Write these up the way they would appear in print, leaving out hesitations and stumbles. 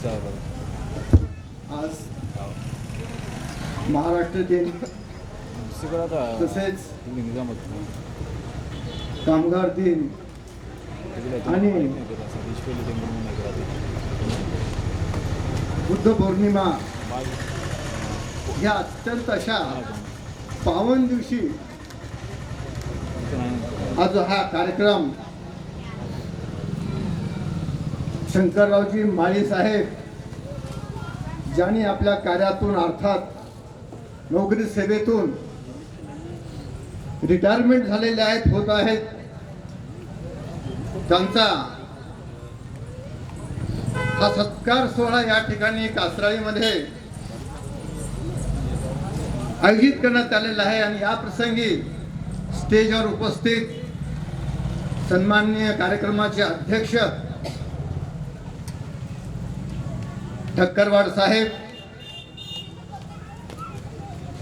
आज महाराष्ट्र दिन तसेच कामगार दिन आणि बुद्ध पौर्णिमा या अत्यंत अशा पावन दिवशी आज हा कार्यक्रम शंकररावजी माळी साहेब ज्यांनी आपल्या कार्यातून अर्थात नोकरी सेवेतून रिटायरमेंट झालेले होत आहेत, त्यांचा हा सत्कार सोहळा या ठिकाणी कासराळीमध्ये आयोजित करण्यात आलेला आहे। आणि या प्रसंगी स्टेजवर उपस्थित सन्माननीय कार्यक्रमाचे अध्यक्ष ठक्करवाड साहेब,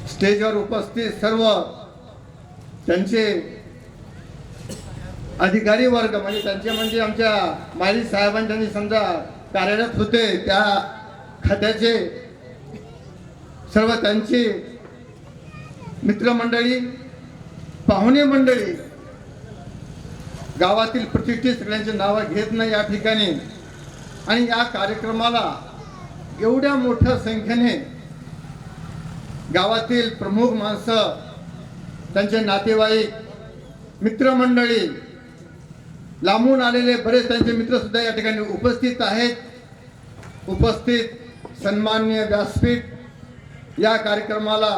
स्टेजवर उपस्थित सर्व त्यांचे अधिकारी वर्ग म्हणजे आमच्या माळी साहेबांनी समजा कार्यरत होते त्या खात्याचे सर्व त्यांची मित्रमंडळी, पाहुणे मंडळी, गावातील प्रतिष्ठित सगळ्यांची नावं घेत नाही या ठिकाणी। आणि या कार्यक्रमाला एवढ्या मोठ्या संख्येने गावातील प्रमुख माणसं, त्यांचे नातेवाईक, मित्रमंडळी, लांबून आलेले बरेच त्यांचे मित्र सुद्धा या ठिकाणी उपस्थित आहेत। उपस्थित सन्माननीय व्यासपीठ या कार्यक्रमाला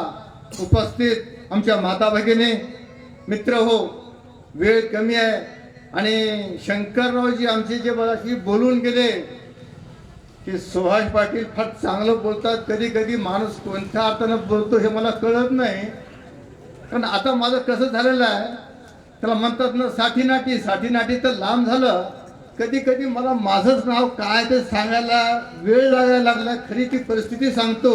उपस्थित आमच्या माता भगिनी, मित्र हो, वेळ कमी आहे आणि शंकररावजी आमचे जे बघाशी बोलून गेले की सुभाष पाटील फार चांगलं बोलतात, कधी कधी माणूस कोणत्या अर्थानं बोलतो हे मला कळत नाही। पण आता माझं कसं झालेलं आहे, त्याला म्हणतात ना साठी नाटी तर लांब झालं। कधी कधी मला माझंच नाव काय ते सांगायला वेळ लागायला लागला, खरी ती परिस्थिती सांगतो।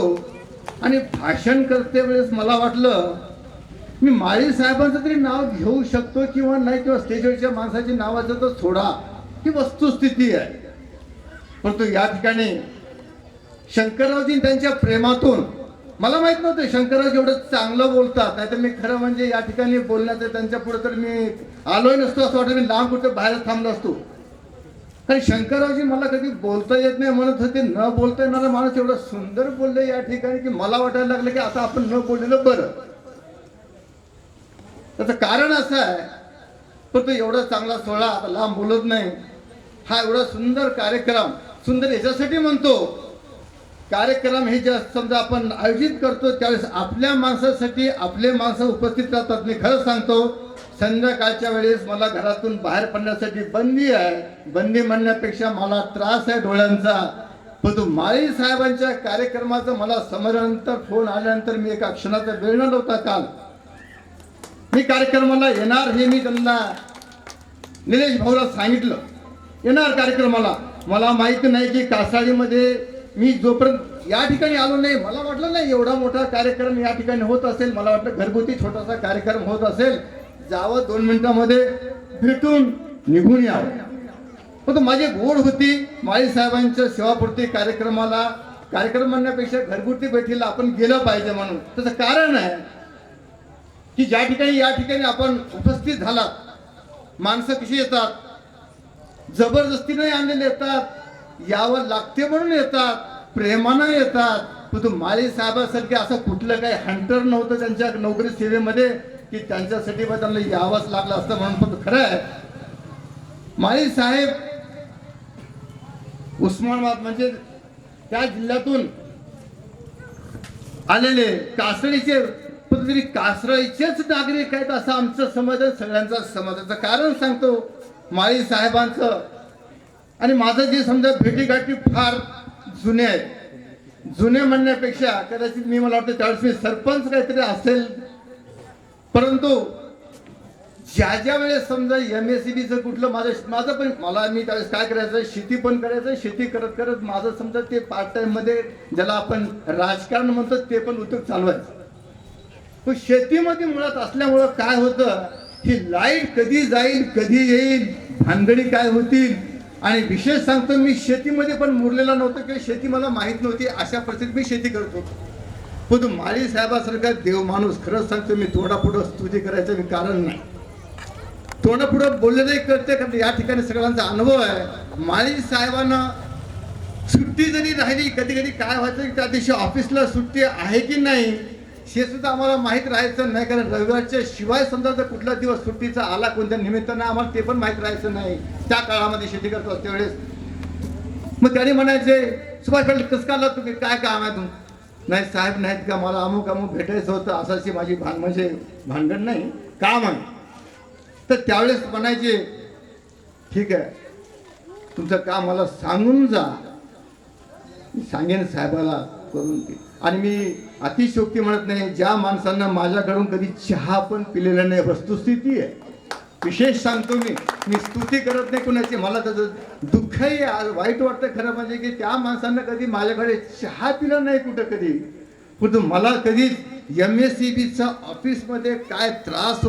आणि भाषण करते वेळेस मला वाटलं मी माळी साहेबांचं तरी नाव घेऊ शकतो किंवा नाही, किंवा स्टेजवरच्या माणसाची नावाचं तर सोडा, ही वस्तुस्थिती आहे। परंतु या ठिकाणी शंकररावजी त्यांच्या प्रेमातून, मला माहित नव्हतं शंकरराव एवढं चांगलं बोलतात, नाही तर मी खरं म्हणजे या ठिकाणी बोलण्याचं त्यांच्या पुढे तर मी आलोय नसतो, असं वाटतं मी लांब कुठे बाहेर थांबलो असतो। कारण शंकररावजी मला कधी बोलता येत नाही म्हणत होते, न बोलता येणारा माणूस एवढं सुंदर बोलले या ठिकाणी की मला वाटायला लागलं की आता आपण न बोललेलं बरं। त्याचं कारण असं आहे, परंतु एवढा चांगला सोहळा, आता लांब बोलत नाही, हा एवढा सुंदर कार्यक्रम, सुंदर याच्यासाठी म्हणतो कार्यक्रम हे जे समजा आपण आयोजित करतो त्यावेळेस आपल्या माणसासाठी आपले माणसं उपस्थित राहतात। मी खरं सांगतो, संध्याकाळच्या वेळेस मला घरातून बाहेर पडण्यासाठी बंदी आहे, बंदी म्हणण्यापेक्षा मला त्रास आहे डोळ्यांचा। परंतु माळी साहेबांच्या कार्यक्रमाचं मला समजल्यानंतर, फोन आल्यानंतर मी एका क्षणाचा वेळ न लावता काल मी कार्यक्रमाला येणार हे मी त्यांना निलेश भाऊला सांगितलं, येणार कार्यक्रमाला। मला माहिती नाही की कासाळीमध्ये मी जोपर्यंत या ठिकाणी आलो नाही, मला वाटलं नाही एवढा मोठा कार्यक्रम या ठिकाणी होत असेल, मला वाटलं घरगुती छोटासा कार्यक्रम होत असेल, जावं 2 मिनिटांमध्ये भेटून निघून यावं। पण माझी गोड होती माळी साहेबांच्या सेवापूर्ती कार्यक्रमाला, कार्यक्रम म्हणण्यापेक्षा घरगुती बैठकीला आपण गेलं पाहिजे म्हणून। त्याचं कारण आहे की ज्या ठिकाणी या ठिकाणी आपण उपस्थित झालात, माणसं कशी येतात, जबरदस्तीने आणलेले येतात, यावं लागते म्हणून येतात, प्रेमानं येतात। परंतु माळी साहेबांसारखे असं कुठलं काही हंटर नव्हतं त्यांच्या नोकरी सेवेमध्ये की त्यांच्यासाठी त्यांना यावंच लागलं असतं म्हणून। पण खरं आहे माळी साहेब उस्मानाबाद म्हणजे त्या जिल्ह्यातून आलेले कासळीचे, तरी कासळीचेच नागरिक आहेत असं आमचं समज आहे, सगळ्यांचा समाजाचं कारण सांगतो माळी साहेबांचं। आणि माझं जे समजा भेटीगाठी फार जुने आहेत, जुने म्हणण्यापेक्षा कदाचित मला वाटतं त्यावेळेस मी सरपंच काहीतरी असेल, परंतु ज्या वेळेस समजा MSCBचं कुठलं माझं पण मी त्यावेळेस काय करायचं, शेती पण करायचं, शेती करत करत माझं समजा ते पार्ट टाइम मध्ये ज्याला आपण राजकारण म्हणतो ते पण उद्योग चालवायचं। पण शेतीमध्ये मुळात असल्यामुळं काय होतं, ही लाईट कधी जाईल कधी येईल, भानगडी काय होतील आणि विशेष सांगतो, मी शेतीमध्ये पण मुरलेला नव्हतो किंवा शेती मला माहीत नव्हती, अशा परिस्थितीत मी शेती करत होतो. पण तो माळी साहेबासारखा देव माणूस, खरंच सांगतो मी, तोंडापुढं स्तुती करायचं मी कारण नाही. तोंडापुढं बोललेलंही करते, कारण या ठिकाणी सगळ्यांचा अनुभव आहे. माळी साहेबांना सुट्टी जरी राहिली, कधी कधी काय व्हायचं की त्या दिवशी ऑफिसला सुट्टी आहे की नाही हे सुद्धा आम्हाला माहीत राहायचं नाही, कारण रविवारच्या शिवाय समजा जर कुठला दिवस सुट्टीचा आला कोणत्या निमित्तानं, आम्हाला ते पण माहीत राहायचं नाही त्या काळामध्ये शेती करतो त्यावेळेस. मग त्याने म्हणायचे, सुभाष पाटील कसं का आला तुम्ही, काय काम आहे तुम्ही? नाही साहेब नाहीत का, मला अमुक अमुक भेटायचं होतं, असाची माझी म्हणजे भानगड नाही, काम आहे. तर त्यावेळेस म्हणायचे ठीक आहे, तुमचं काम मला सांगून जा, मी सांगेन साहेबाला करून दे. आणि मी अतिशयोक्ती म्हणत नाही, ज्या माणसांना माझ्याकडून कधी चहा पण पिलेला नाही, वस्तुस्थिती आहे. विशेष सांगतो मी स्तुती करत नाही कुणाची, मला त्याचं दुःखही वाईट वाटतं खरं म्हणजे की त्या माणसांना कधी माझ्याकडे चहा पिला नाही कुठं कधी. पण मला कधीच MSCBच्या ऑफिसमध्ये काय त्रास